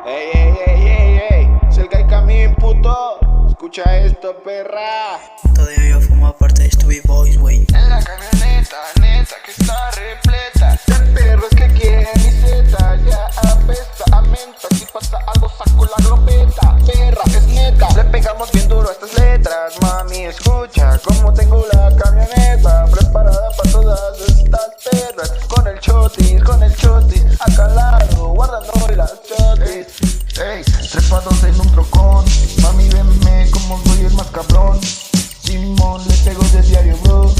Ey, ey, ey, ey, ey, cerca el camino, puto. Escucha esto, perra. Todavía yo fumo aparte de Stubby Boys, wey. En la camioneta, neta, que está repleta de perros que quieren mi zeta. Ya apesta a menta, si pasa algo saco la glopeta. Perra, es neta, le pegamos bien duro a estas letras. Mami, escucha cómo tengo la camioneta preparada para todas estas perras. Con el chotis, acá al lado, guardando las chotis. Ey, trepados en un trocón, mami, venme como soy el más cabrón. Simón, le pego de diario, bro.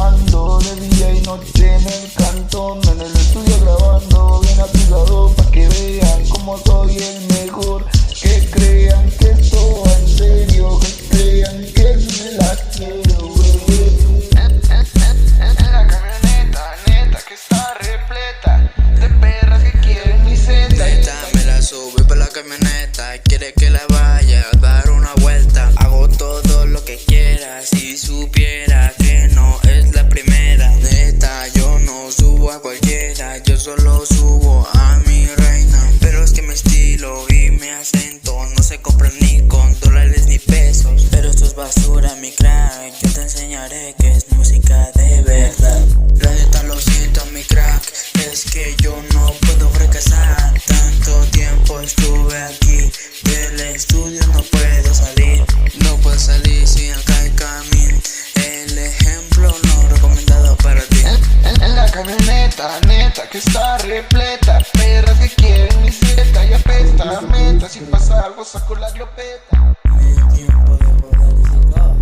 Ando de día y noche en el cantón, en el estudio grabando bien activado, pa' que vean cómo soy el mejor. Que crean que esto va en serio, que crean que me la quiero, wey. En la camioneta, neta, que está repleta de perras que quieren mi zeta. Neta, me la sube pa' la camioneta, quiere que la vaya a dar una vuelta. Hago todo lo que quiera, si supiera que no es la primera. Neta, yo no subo a cualquiera, yo solo subo a mi reina. Pero es que mi estilo y mi acento no se compran ni con dólares ni pesos. Pero esto es basura, mi crack, yo te enseñaré que es música de verdad. La neta lo siento, mi crack, es que yo no puedo fracasar. Tanto tiempo estuve aquí, del estudio no puedo salir. No puedo salir sin acá el camino, el ejemplo no recomendado para ti. En la camioneta, neta, que está repleta perras que quieren mi zeta. Y apesta a menta, si pasa algo saco la glopeta. El tiempo de poder decir todo,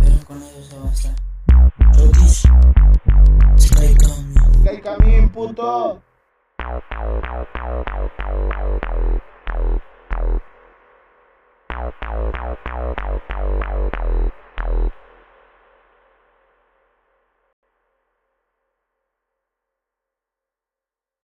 pero con eso se basta. Chotis, Sky Camino. Sky Camino, puto.